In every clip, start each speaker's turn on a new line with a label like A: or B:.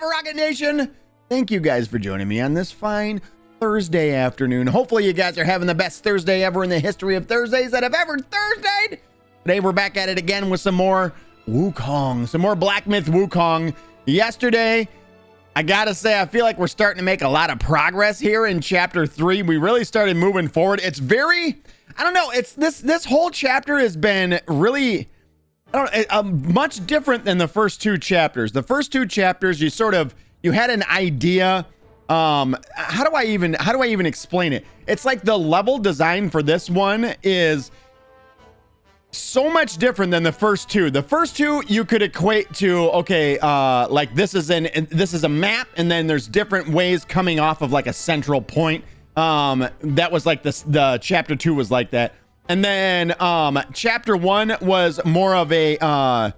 A: Rocket Nation? Thank you guys for joining me on this fine Thursday afternoon. Hopefully you guys are having the best Thursday ever in the history of Thursdays that have ever Thursdayed. Today we're back at it again with some more Wukong, some more Black Myth Wukong. Yesterday, I gotta say, I feel like we're starting to make a lot of progress here in chapter 3. We really started moving forward. It's very, I don't know, it's this whole chapter has been really, much different than the first two chapters. The first two chapters, you had an idea. How do I even explain it? It's like the level design for this one is so much different than the first two. The first two you could equate to, okay, like this is a map, and then there's different ways coming off of like a central point. That was like the chapter 2 was like that. And then chapter 1 was more of a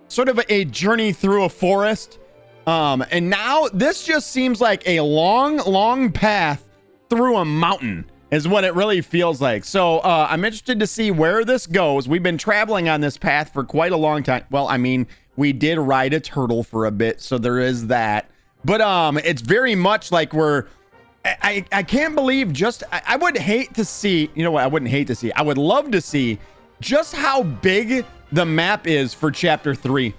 A: sort of a journey through a forest. And now this just seems like a long path through a mountain is what it really feels like. So I'm interested to see where this goes. We've been traveling on this path for quite a long time. Well, I mean, we did ride a turtle for a bit, so there is that. But it's very much like I can't believe I would hate to see, you know what, I wouldn't hate to see. I would love to see just how big the map is for chapter 3.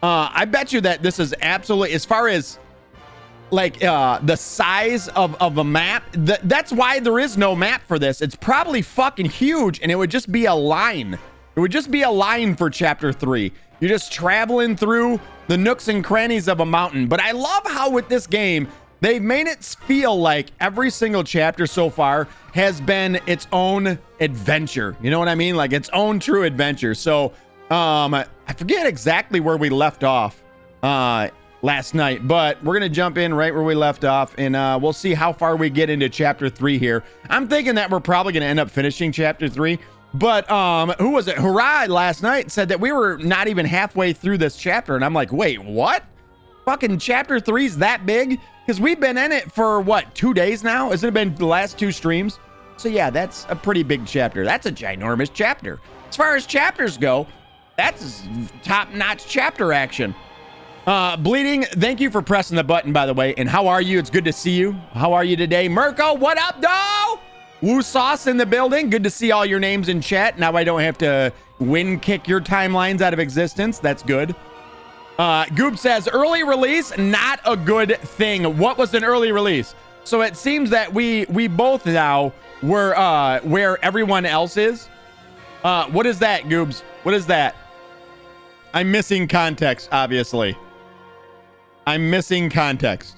A: I bet you that this is absolutely, as far as like the size of a map, that's why there is no map for this. It's probably fucking huge, and it would just be a line. It would just be a line for chapter 3. You're just traveling through the nooks and crannies of a mountain. But I love how with this game, they've made it feel like every single chapter so far has been its own adventure. You know what I mean? Like its own true adventure. So I forget exactly where we left off last night, but we're going to jump in right where we left off, and we'll see how far we get into chapter 3 here. I'm thinking that we're probably going to end up finishing chapter 3, but who was it? Hurrah last night said that we were not even halfway through this chapter, and I'm like, wait, what? Fucking chapter 3's that big? Because we've been in it for, what, 2 days now? Hasn't it been the last 2 streams? So yeah, that's a pretty big chapter. That's a ginormous chapter. As far as chapters go, that's top-notch chapter action. Bleeding, thank you for pressing the button, by the way. And how are you? It's good to see you. How are you today? Mirko, what up, doe? Woo Sauce in the building. Good to see all your names in chat. Now I don't have to wind kick your timelines out of existence. That's good. Goop says, early release, not a good thing. What was an early release? So it seems that we both now were where everyone else is. What is that, Goobs? What is that? I'm missing context, obviously. I'm missing context.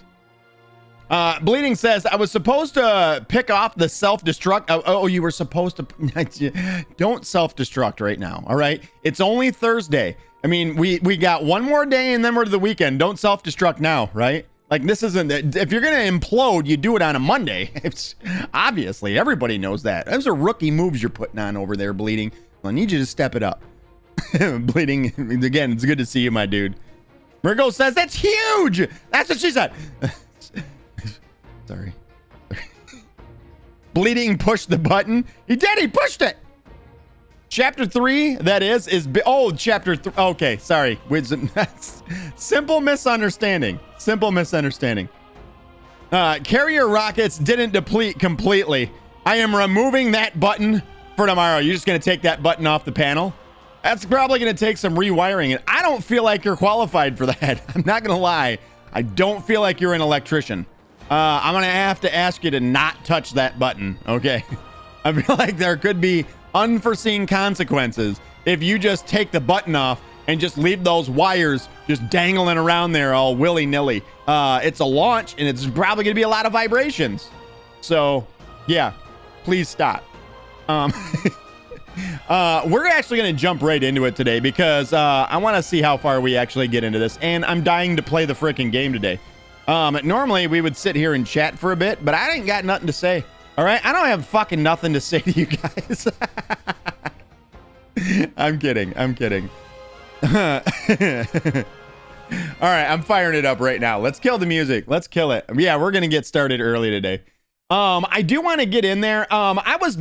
A: Bleeding says, I was supposed to pick off the self-destruct. Oh, you were supposed to. Don't self-destruct right now, all right? It's only Thursday. I mean, we got one more day and then we're to the weekend. Don't self-destruct now, right? Like, this isn't, if you're going to implode, you do it on a Monday. It's obviously, everybody knows that. Those are rookie moves you're putting on over there, Bleeding. I need you to step it up. Bleeding, again, it's good to see you, my dude. Mirgo says, that's huge. That's what she said. Sorry. Bleeding pushed the button. He did, he pushed it. Chapter 3, that is chapter 3. Okay, sorry. Simple misunderstanding. Simple misunderstanding. Carrier rockets didn't deplete completely. I am removing that button for tomorrow. You're just going to take that button off the panel? That's probably going to take some rewiring. And I don't feel like you're qualified for that. I'm not going to lie. I don't feel like you're an electrician. I'm going to have to ask you to not touch that button. Okay. I feel like there could be unforeseen consequences if you just take the button off and just leave those wires just dangling around there all willy-nilly. It's a launch, and it's probably going to be a lot of vibrations. So, yeah, please stop. We're actually going to jump right into it today because I want to see how far we actually get into this, and I'm dying to play the freaking game today. Normally, we would sit here and chat for a bit, but I ain't got nothing to say. All right, I don't have fucking nothing to say to you guys. I'm kidding. All right, I'm firing it up right now. Let's kill the music. Let's kill it. Yeah, we're gonna get started early today. I do want to get in there. I was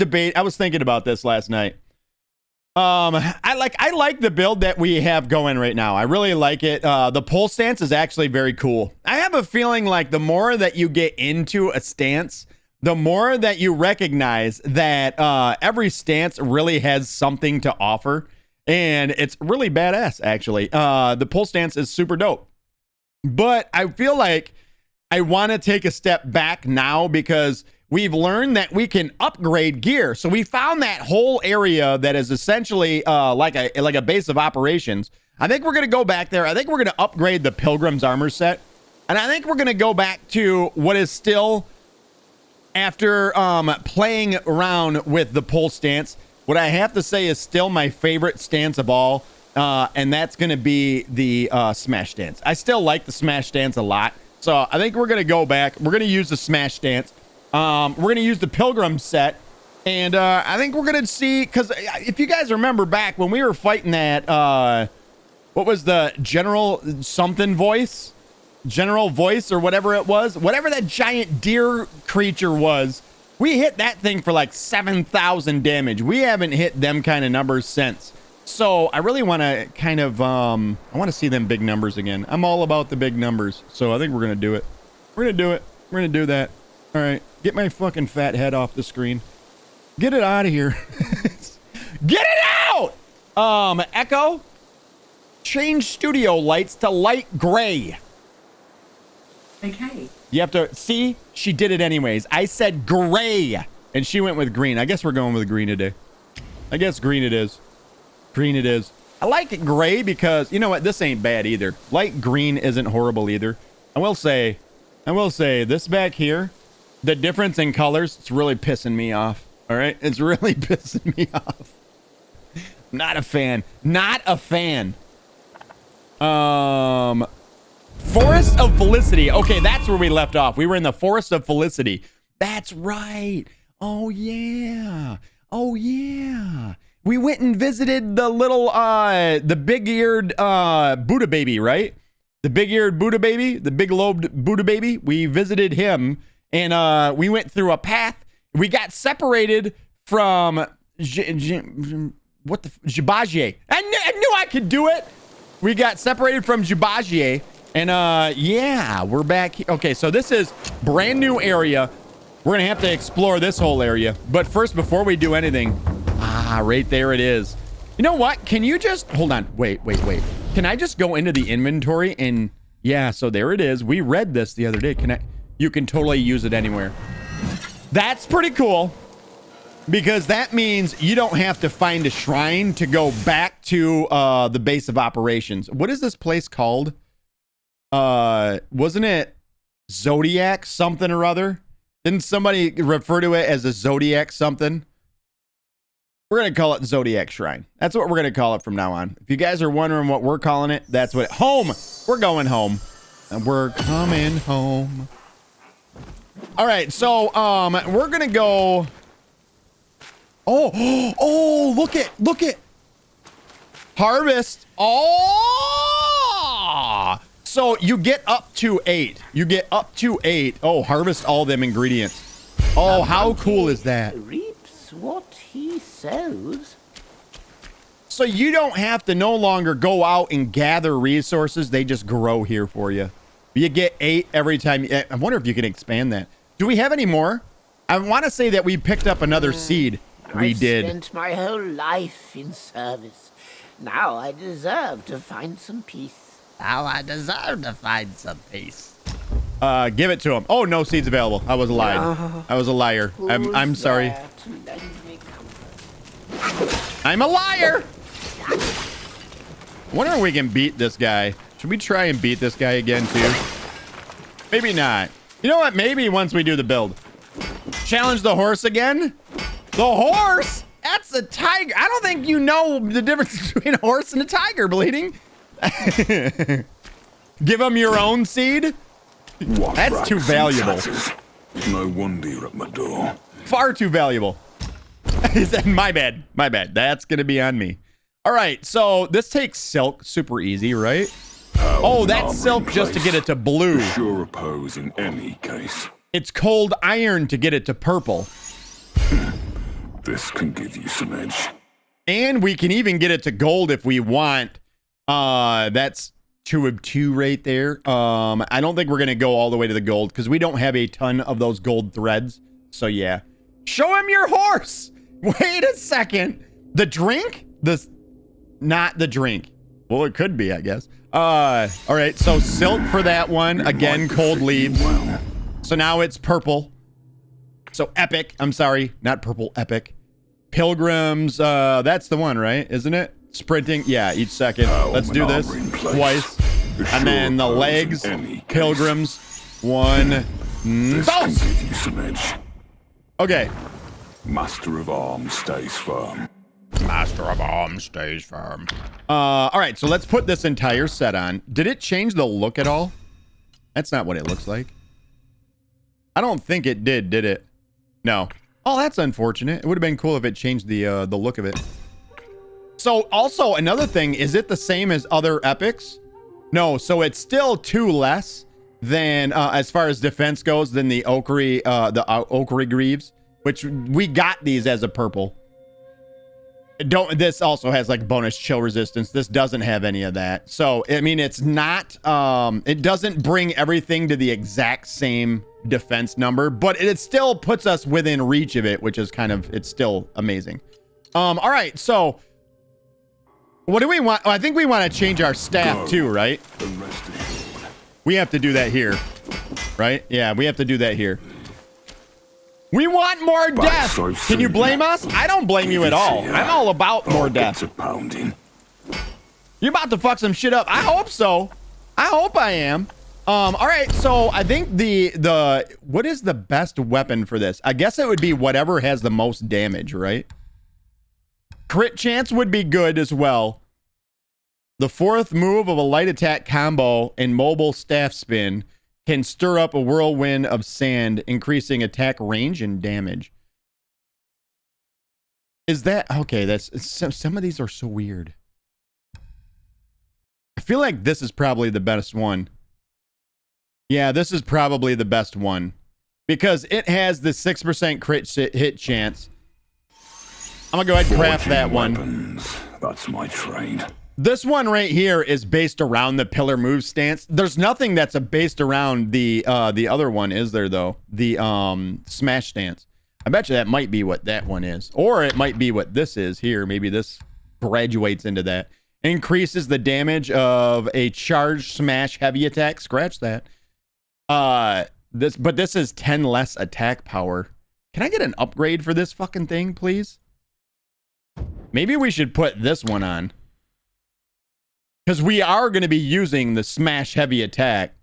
A: thinking about this last night. I like the build that we have going right now. I really like it. The pole stance is actually very cool. I have a feeling like the more that you get into a stance, the more that you recognize that every stance really has something to offer. And it's really badass, actually. The pull stance is super dope. But I feel like I want to take a step back now because we've learned that we can upgrade gear. So we found that whole area that is essentially like a base of operations. I think we're going to go back there. I think we're going to upgrade the Pilgrim's armor set. And I think we're going to go back to what is still, after playing around with the pull stance, what I have to say is still my favorite stance of all. And that's going to be the smash stance. I still like the smash stance a lot. So I think we're going to go back. We're going to use the smash stance. We're going to use the Pilgrim set. And I think we're going to see, because if you guys remember back when we were fighting that, what was the General something voice? General voice or whatever it was. Whatever that giant deer creature was. We hit that thing for like 7,000 damage. We haven't hit them kind of numbers since. So I really want to kind of, I want to see them big numbers again. I'm all about the big numbers. So I think we're going to do it. We're going to do it. We're going to do that. All right. Get my fucking fat head off the screen. Get it out of here. Get it out! Echo. Change studio lights to light gray.
B: Okay.
A: You have to, see? She did it anyways. I said gray. And she went with green. I guess we're going with green today. I guess green it is. Green it is. I like it gray because, you know what? This ain't bad either. Light green isn't horrible either. I will say this back here, the difference in colors, it's really pissing me off. All right? It's really pissing me off. Not a fan. Not a fan. Forest of Felicity. Okay, that's where we left off. We were in the Forest of Felicity. That's right. Oh, yeah. Oh, yeah. We went and visited the little, the big-eared Buddha baby, right? The big-eared Buddha baby, the big-lobed Buddha baby. We visited him, and we went through a path. We got separated from Jibajier. I knew I could do it. We got separated from Jibajier, and yeah, we're back. Okay, so this is brand new area. We're gonna have to explore this whole area. But first, before we do anything, right there it is. You know what? Can you just hold on? Wait. Can I just go into the inventory and yeah? So there it is. We read this the other day. You can totally use it anywhere. That's pretty cool because that means you don't have to find a shrine to go back to the base of operations. What is this place called? Wasn't it Zodiac something or other? Didn't somebody refer to it as a Zodiac something? We're going to call it Zodiac Shrine. That's what we're going to call it from now on. If you guys are wondering what we're calling it, that's what home. We're going home. And we're coming home. All right, so we're going to go. Oh, look it. Harvest. Oh! So you get up to 8. Oh, harvest all them ingredients. Oh, how cool is that?
B: Reaps what he sows.
A: So you don't have to no longer go out and gather resources. They just grow here for you. You get 8 every time. I wonder if you can expand that. Do we have any more? I want to say that we picked up another seed. We did.
B: I've spent my whole life in service. Now I deserve to find some peace.
A: Give it to him. Oh, no seeds available. I was lied. I was a liar. I'm sorry. I'm a liar. I wonder if we can beat this guy. Should we try and beat this guy again too? Maybe not. You know what? Maybe once we do the build. Challenge the horse again? The horse? That's a tiger. I don't think you know the difference between a horse and a tiger, Bleeding. Give him your own seed? That's too valuable.
C: No wonder you're at my door.
A: Far too valuable. He said, my bad. That's going to be on me. All right, so this takes silk. Super easy, right? Oh, that's silk just to get it to blue.
C: Sure oppose in any case.
A: It's cold iron to get it to purple.
C: This can give you some edge.
A: And we can even get it to gold if we want. That's 2 of 2 right there. I don't think we're gonna go all the way to the gold because we don't have a ton of those gold threads. So yeah, show him your horse. Wait a second. The drink? Not the drink. Well, it could be, I guess. All right, so silk for that one. Again, cold leaves. So now it's purple. So epic. I'm sorry, not purple, epic. Pilgrims, that's the one, right? Isn't it? Sprinting, yeah, each second. Let's do this twice. And then the legs, pilgrims, 1. Okay.
C: Master of arms stays firm.
A: Master of arms stays firm. All right, so let's put this entire set on. Did it change the look at all? That's not what it looks like. I don't think it did it? No. Oh, that's unfortunate. It would have been cool if it changed the look of it. So also another thing, is it the same as other epics? No, so it's still 2 less than as far as defense goes than the Okri Greaves, which we got these as a purple. This also has like bonus chill resistance. This doesn't have any of that. So I mean, it's not it doesn't bring everything to the exact same defense number, but it still puts us within reach of it, which is kind of, it's still amazing. All right, so what do we want? Oh, I think we want to change our staff too, right? We have to do that here, right? Yeah, we have to do that here. We want more death. Can you blame us? I don't blame you at all. I'm all about more death. You're about to fuck some shit up. I hope so. I hope I am. All right, so I think what is the best weapon for this? I guess it would be whatever has the most damage, right? Crit chance would be good as well. The 4th move of a light attack combo and mobile staff spin can stir up a whirlwind of sand, increasing attack range and damage. Is that okay? That's some of these are so weird. I feel like this is probably the best one. Yeah, this is probably the best one because it has the 6% crit hit chance. I'm gonna go ahead and craft that one.
C: That's my trade.
A: This one right here is based around the pillar move stance. There's nothing that's based around the other one, is there though? The smash stance. I bet you that might be what that one is, or it might be what this is here. Maybe this graduates into that. Increases the damage of a charged smash heavy attack. Scratch that. This is 10 less attack power. Can I get an upgrade for this fucking thing, please? Maybe we should put this one on. Because we are going to be using the smash heavy attack.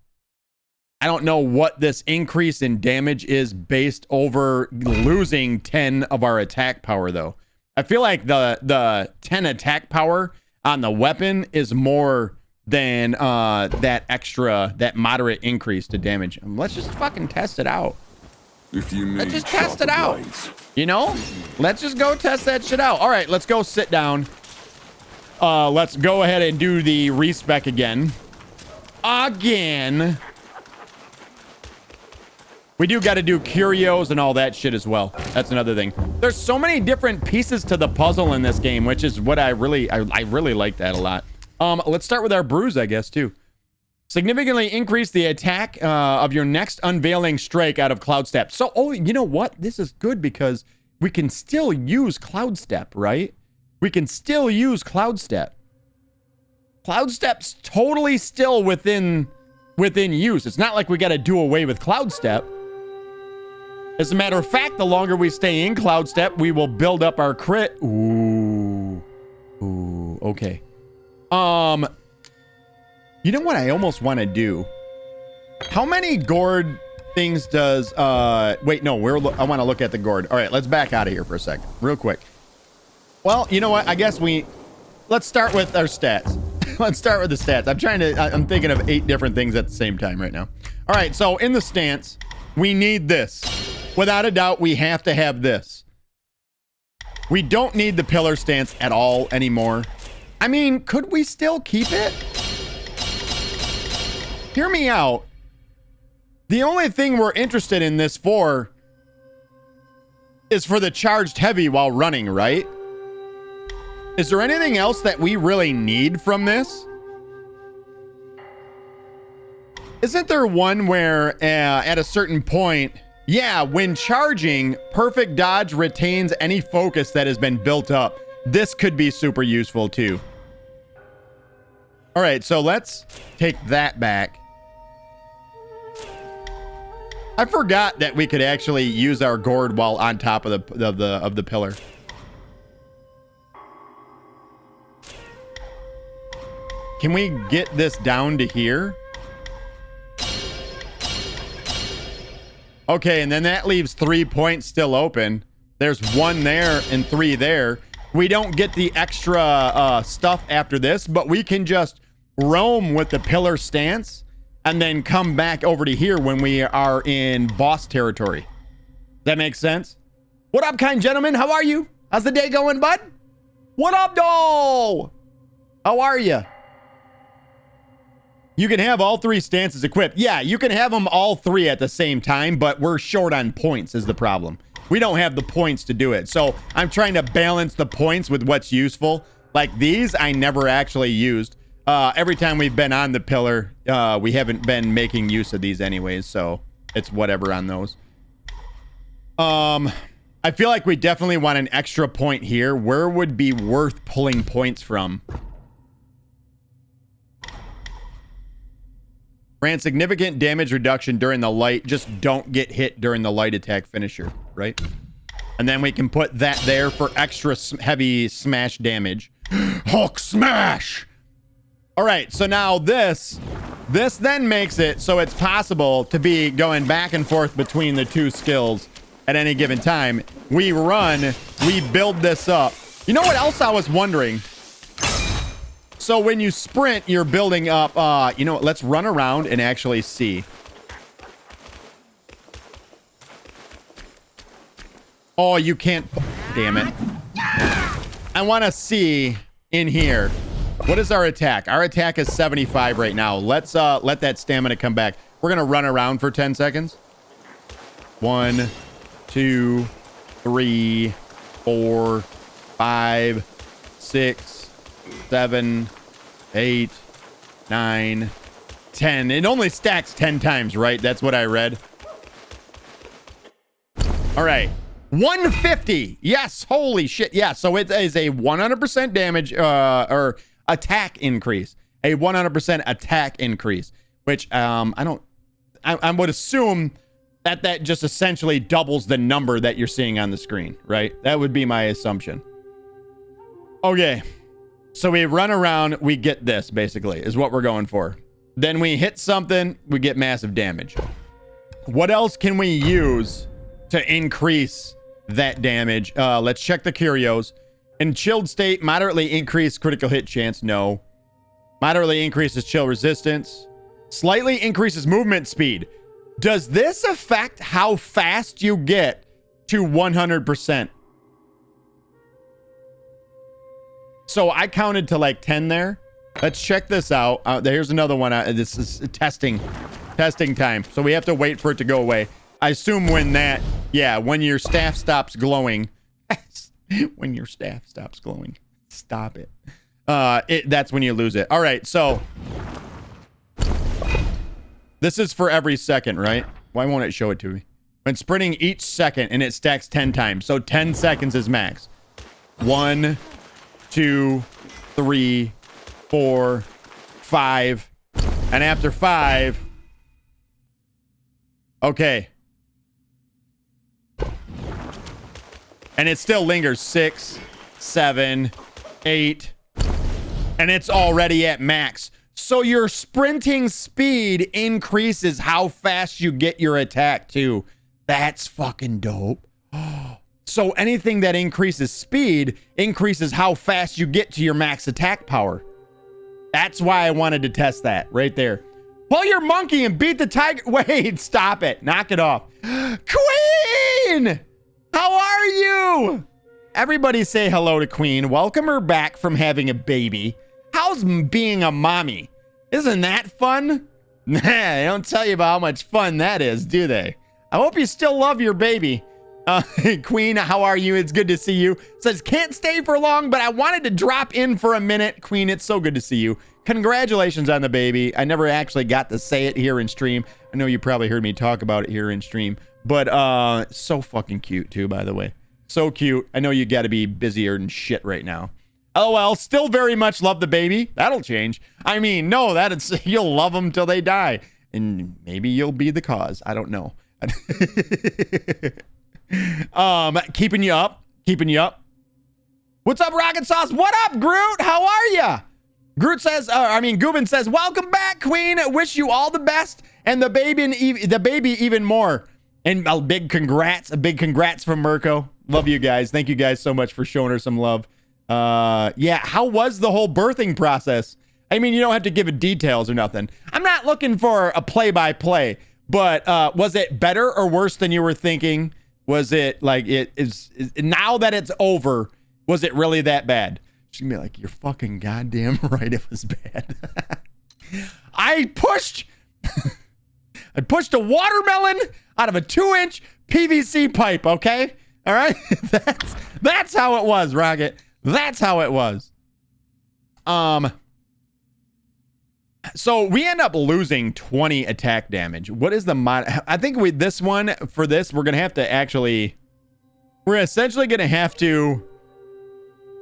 A: I don't know what this increase in damage is based over losing 10 of our attack power, though. I feel like the 10 attack power on the weapon is more than that moderate increase to damage. Let's just fucking test it out. Let's just test it out. You know? Let's just go test that shit out. All right, let's go sit down. Let's go ahead and do the respec again. We do got to do curios and all that shit as well. That's another thing. There's so many different pieces to the puzzle in this game, which is what I really like that a lot. Let's start with our brews, I guess, too. Significantly increase the attack of your next unveiling strike out of Cloud Step. So, oh, you know what? This is good because we can still use Cloud Step, right? We can still use Cloud Step. Cloud Step's totally still within use. It's not like we got to do away with Cloud Step. As a matter of fact, the longer we stay in Cloud Step, we will build up our crit. Ooh, okay. You know what I almost want to do? How many gourd things does wait, no, I want to look at the gourd. All right, let's back out of here for a second, real quick. Well, you know what? I guess let's start with our stats. Let's start with the stats. I'm thinking of 8 different things at the same time right now. All right, so in the stance, we need this. Without a doubt, we have to have this. We don't need the pillar stance at all anymore. I mean, could we still keep it? Hear me out. The only thing we're interested in this for is for the charged heavy while running, right? Is there anything else that we really need from this? Isn't there one where at a certain point, yeah, when charging, perfect dodge retains any focus that has been built up. This could be super useful too. All right, so let's take that back. I forgot that we could actually use our gourd while on top of the pillar. Can we get this down to here? Okay, and then that leaves 3 points still open. There's 1 there and 3 there. We don't get the extra stuff after this, but we can just roam with the pillar stance and then come back over to here when we are in boss territory. That makes sense? What up, kind gentlemen? How are you? How's the day going, bud? What up, doll? How are you? You can have all 3 stances equipped. Yeah, you can have them all 3 at the same time, but we're short on points is the problem. We don't have the points to do it. So I'm trying to balance the points with what's useful. Like these, I never actually used. Every time we've been on the pillar, we haven't been making use of these anyways. So it's whatever on those. I feel like we definitely want an extra point here. Where would be worth pulling points from? Grant significant damage reduction during the light. Just don't get hit during the light attack finisher, right? And then we can put that there for extra heavy smash damage. Hulk smash! All right, so now this then makes it so it's possible to be going back and forth between the 2 skills at any given time. We run, we build this up. You know what else I was wondering? So when you sprint, you're building up, you know what, let's run around and actually see. Oh, you can't, damn it. I want to see in here. What is our attack? Our attack is 75 right now. Let's let that stamina come back. We're going to run around for 10 seconds. 1, 2, 3, 4, 5, 6, 7, 8, 9, 10. It only stacks 10 times, right? That's what I read. All right. 150. Yes. Holy shit. Yeah. So it is a 100% damage or attack increase. A 100% attack increase, which I would assume that just essentially doubles the number that you're seeing on the screen, right? That would be my assumption. Okay. So we run around, we get this basically is what we're going for. Then we hit something, we get massive damage. What else can we use to increase that damage? Let's check the curios. In chilled state, moderately increased critical hit chance. No. Moderately increases chill resistance. Slightly increases movement speed. Does this affect how fast you get to 100%? So I counted to like 10 there. Let's check this out. Here's another one. This is testing time. So we have to wait for it to go away. I assume when your staff stops glowing. When your staff stops glowing. Stop it. That's when you lose it. All right, so this is for every second, right? Why won't it show it to me? When sprinting each second and it stacks 10 times. So 10 seconds is max. 1, 2, 3, 4, 5. And after 5. Okay. And it still lingers. 6, 7, 8. And it's already at max. So your sprinting speed increases how fast you get your attack too. That's fucking dope. So anything that increases speed increases how fast you get to your max attack power. That's why I wanted to test that right there. Pull your monkey and beat the tiger. Wait, stop it. Knock it off. Queen! How are you? Everybody say hello to Queen. Welcome her back from having a baby. How's being a mommy? Isn't that fun? Nah, they don't tell you about how much fun that is, do they? I hope you still love your baby. Queen, how are you? It's good to see you. Says, can't stay for long, but I wanted to drop in for a minute. Queen, it's so good to see you. congratulations on the baby. I never actually got to say it here in stream. I know you probably heard me talk about it here in stream, but so fucking cute too, by the way. So cute. I know you got to be busier than shit right now. LOL, still very much love the baby. That'll change. I mean, no, you'll love them till they die. And maybe you'll be the cause. I don't know. Keeping you up. What's up, Rockitsauce? What up, Groot? How are ya? Groot says, Gubin says, welcome back, Queen. Wish you all the best. And the baby even more. And a big congrats from Mirko. Love you guys. Thank you guys so much for showing her some love. Yeah, how was the whole birthing process? I mean, you don't have to give it details or nothing. I'm not looking for a play-by-play, but was it better or worse than you were thinking? Was it like now that it's over, was it really that bad? She's gonna be like, you're fucking goddamn right, it was bad. I pushed a watermelon out of a 2-inch PVC pipe, okay? All right? That's how it was, Rocket. That's how it was. So we end up losing 20 attack damage. What is the mod? I think we're essentially gonna have to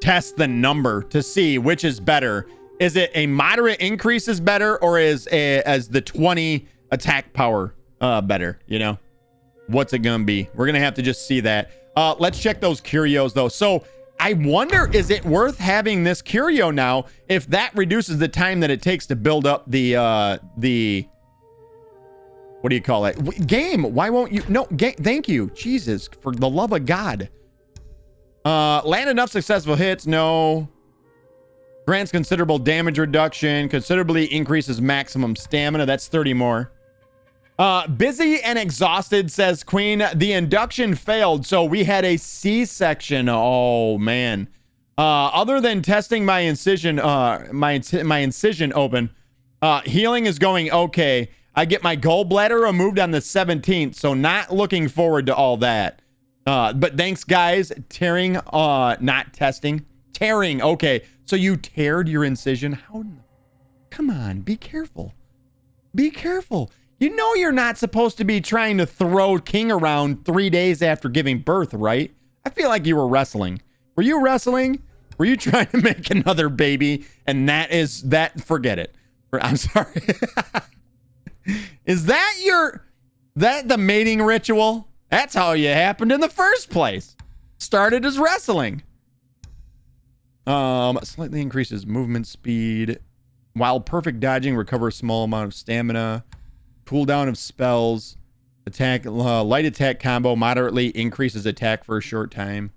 A: test the number to see which is better. Is it a moderate increase is better, or as the 20 attack power better? You know, what's it gonna be? We're gonna have to just see that. Let's check those curios though. So I wonder, is it worth having this curio now if that reduces the time that it takes to build up the what do you call it? Game. Why won't you? No, thank you. Jesus, for the love of God. Land enough successful hits. No. Grants considerable damage reduction. Considerably increases maximum stamina. That's 30 more. Busy and exhausted, says Queen. The induction failed, so we had a C-section. Oh man. Other than testing my incision, my incision open, healing is going okay. I get my gallbladder removed on the 17th, so not looking forward to all that. But thanks, guys. Tearing, not testing. Tearing. Okay, so you teared your incision. How? Come on, be careful. Be careful. You know you're not supposed to be trying to throw King around 3 days after giving birth, right? I feel like you were wrestling. Were you wrestling? Were you trying to make another baby? And forget it. I'm sorry. Is that the mating ritual? That's how you happened in the first place. Started as wrestling. Slightly increases movement speed. While perfect dodging, recover a small amount of stamina. Cooldown of spells. Attack, light attack combo moderately increases attack for a short time.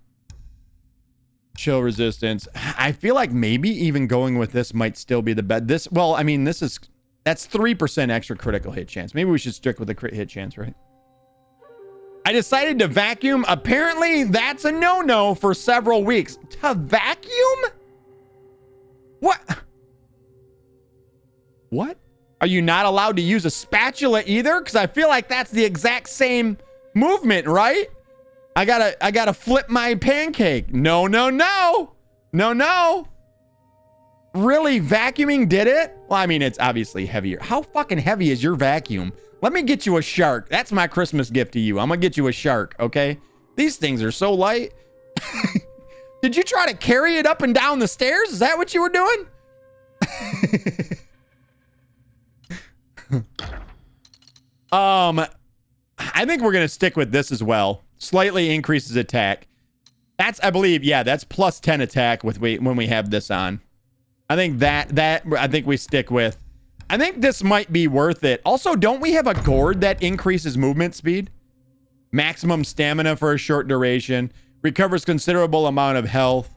A: Chill resistance. I feel like maybe even going with this might still be the best. That's 3% extra critical hit chance. Maybe we should stick with the crit hit chance, right? I decided to vacuum. Apparently, that's a no-no for several weeks. To vacuum? What? What? Are you not allowed to use a spatula either? Because I feel like that's the exact same movement, right? I gotta flip my pancake. No. Really, vacuuming did it? Well, I mean, it's obviously heavier. How fucking heavy is your vacuum? Let me get you a shark. That's my Christmas gift to you. I'm gonna get you a shark, okay? These things are so light. Did you try to carry it up and down the stairs? Is that what you were doing? I think we're gonna stick with this as well. Slightly increases attack. That's, I believe, yeah, that's plus 10 attack when we have this on. I think I think we stick with. I think this might be worth it. Also, don't we have a gourd that increases movement speed? Maximum stamina for a short duration. Recovers considerable amount of health.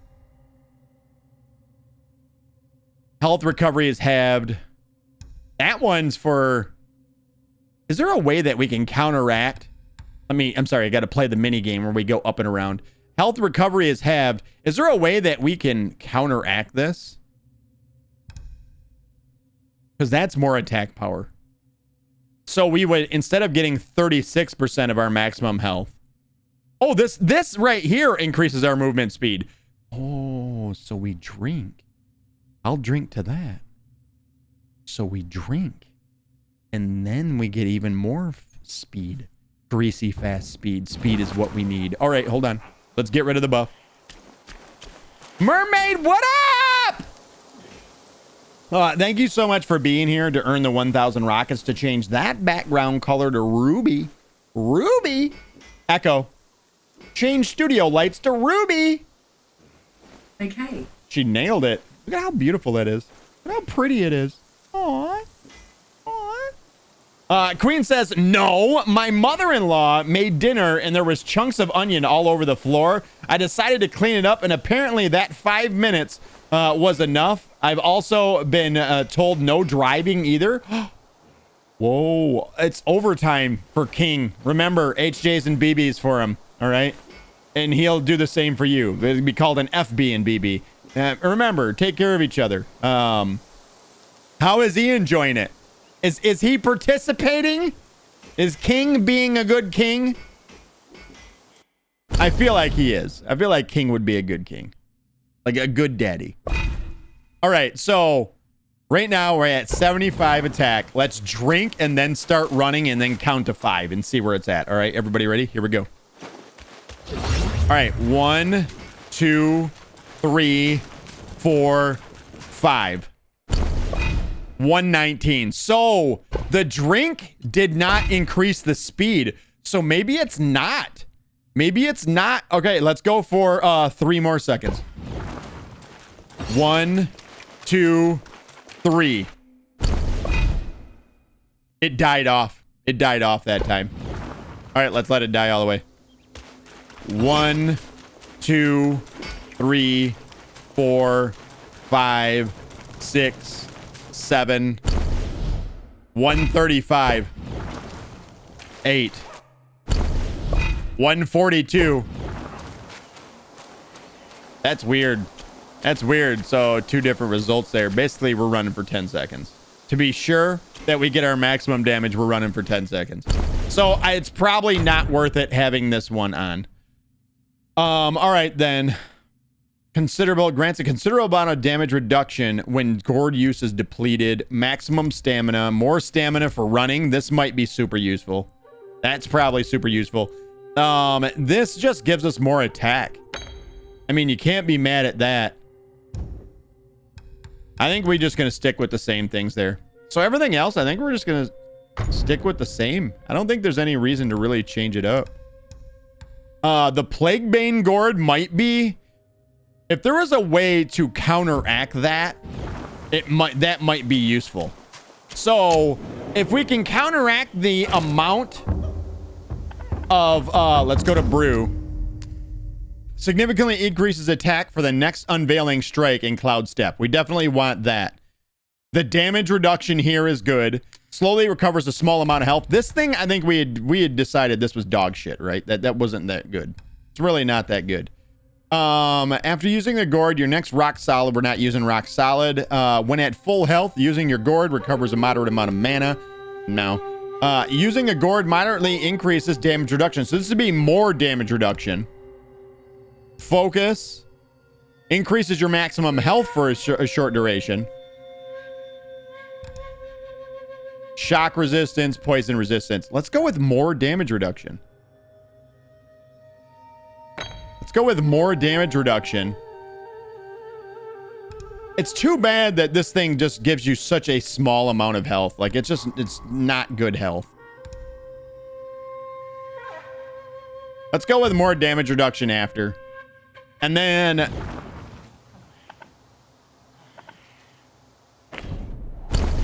A: Health recovery is halved. That one's for... Is there a way that we can counteract? I'm sorry, I got to play the mini game where we go up and around. Health recovery is halved. Is there a way that we can counteract this? Because that's more attack power. So we would, instead of getting 36% of our maximum health. Oh, this right here increases our movement speed. Oh, so we drink. I'll drink to that. So we drink. And then we get even more speed. Greasy, fast speed. Speed is what we need. All right, hold on. Let's get rid of the buff. Mermaid, what up? Thank you so much for being here to earn the 1,000 rockets to change that background color to ruby. Ruby. Echo. Change studio lights to ruby.
D: Okay.
A: She nailed it. Look at how beautiful that is. Look how pretty it is. Aww. Aww. Queen says, no, my mother-in-law made dinner and there was chunks of onion all over the floor. I decided to clean it up and apparently that 5 minutes was enough. I've also been told no driving either. Whoa, it's overtime for King. Remember, HJs and BBs for him, all right? And he'll do the same for you. It'll be called an FB and BB. Remember, take care of each other. How is he enjoying it? Is he participating? Is King being a good king? I feel like he is. I feel like King would be a good king. Like a good daddy. All right, so right now we're at 75 attack. Let's drink and then start running and then count to 5 and see where it's at. All right, everybody ready? Here we go. All right, 1, 2, 3, 4, 5. 119. So the drink did not increase the speed. So maybe it's not. Maybe it's not. Okay, let's go for 3 more seconds. 1, 2, 3. It died off. It died off that time. All right, let's let it die all the way. 1, 2, 3, 4, 5, 6, 7. 135. 8. 142. That's weird. That's weird. So 2 different results there. Basically, we're running for 10 seconds. To be sure that we get our maximum damage, we're running for 10 seconds. So it's probably not worth it having this one on. All right, then. Grants a considerable amount of damage reduction when gourd use is depleted. Maximum stamina. More stamina for running. This might be super useful. That's probably super useful. This just gives us more attack. I mean, you can't be mad at that. I think we're just going to stick with the same things there. So everything else, I think we're just going to stick with the same. I don't think there's any reason to really change it up. The Plaguebane Gourd might be... If there was a way to counteract that, that might be useful. So if we can counteract the amount of... let's go to Brew. Significantly increases attack for the next unveiling strike in Cloud Step. We definitely want that. The damage reduction here is good. Slowly recovers a small amount of health. This thing, I think we had decided this was dog shit, right? That wasn't that good. It's really not that good. After using the gourd, your next rock solid. We're not using rock solid. When at full health, using your gourd recovers a moderate amount of mana. No. Using a gourd moderately increases damage reduction. So this would be more damage reduction. Focus increases your maximum health for a short duration. Shock resistance, poison resistance. Let's go with more damage reduction. Let's go with more damage reduction. It's too bad that this thing just gives you such a small amount of health. Like, it's not good health. Let's go with more damage reduction after. And then...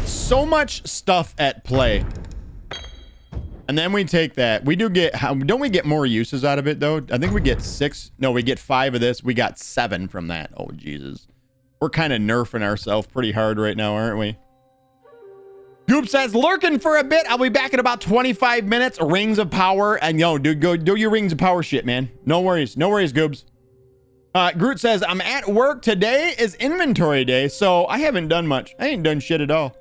A: so much stuff at play. And then we take that. We do get... don't we get more uses out of it, though? I think we get 6. No, we get 5 of this. We got 7 from that. Oh, Jesus. We're kind of nerfing ourselves pretty hard right now, aren't we? Goop says, lurking for a bit. I'll be back in about 25 minutes. Rings of power. And, yo, dude, go do your rings of power shit, man. No worries. No worries, Goobs. Groot says, I'm at work. Today is inventory day, so I haven't done much. I ain't done shit at all.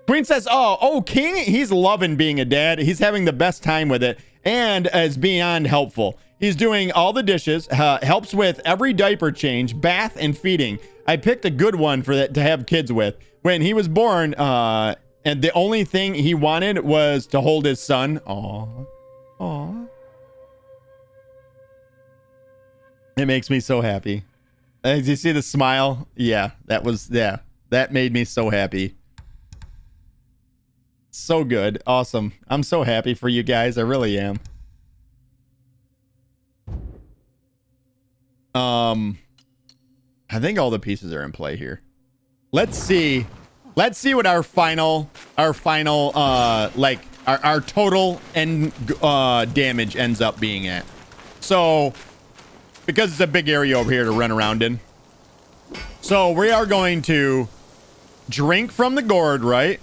A: Queen says, oh, King, he's loving being a dad. He's having the best time with it and is beyond helpful. He's doing all the dishes, helps with every diaper change, bath, and feeding. I picked a good one for that to have kids with. when he was born, and the only thing he wanted was to hold his son. Aw. Aw. It makes me so happy. As you see the smile? Yeah, that made me so happy. So good. Awesome. I'm so happy for you guys. I really am. I think all the pieces are in play here. Let's see what our final like our total end damage ends up being at. So because it's a big area over here to run around in. So we are going to drink from the gourd, right?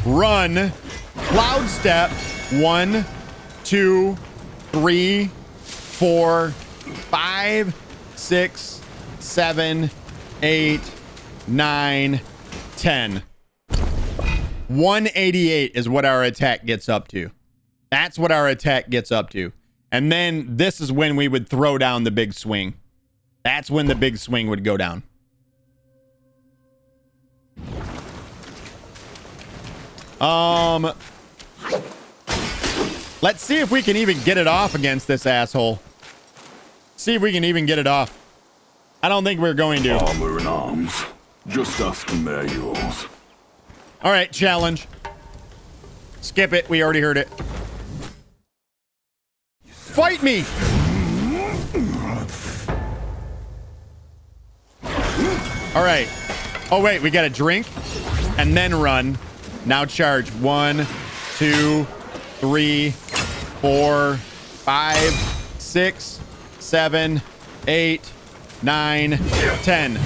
A: Run, cloud step, 1, 2, 3, 4, 5, 6, 7, 8, 9, 10. 188 is what our attack gets up to. That's what our attack gets up to. And then this is when we would throw down the big swing. That's when the big swing would go down. Let's see if we can even get it off against this asshole. See if we can even get it off. I don't think we're going to.
C: Armor and arms. Just ask them they're yours.
A: All right, challenge. Skip it. We already heard it. Fight me! All right. Oh, wait. We got to drink and then run. Now charge. 1, 2, 3, 4, 5, 6, 7, 8, 9, 10.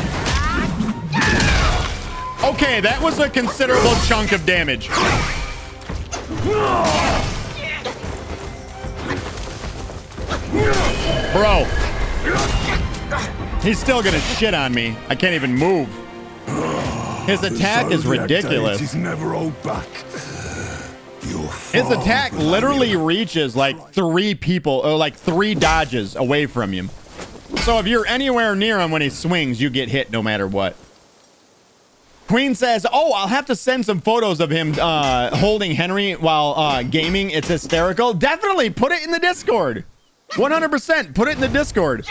A: Okay, that was a considerable chunk of damage. Bro. He's still gonna shit on me. I can't even move. His attack is ridiculous.
C: He's never hold back.
A: His attack literally reaches like 3 people, or like 3 dodges away from him. So if you're anywhere near him when he swings, you get hit no matter what. Queen says, oh, I'll have to send some photos of him holding Henry while gaming. It's hysterical. Definitely put it in the Discord. 100% put it in the Discord.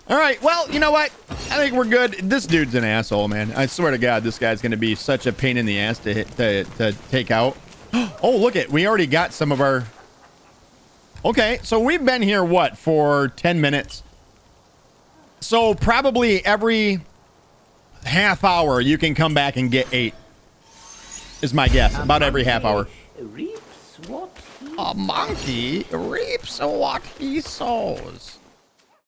A: All right. Well, you know what? I think we're good. This dude's an asshole, man. I swear to God, this guy's going to be such a pain in the ass to hit, to take out. Oh, look it. We already got some of our... Okay, so we've been here, what, for 10 minutes? So probably every half hour you can come back and get 8. Is my guess. About every half hour.
B: Reaps what he
A: A monkey reaps what he sows.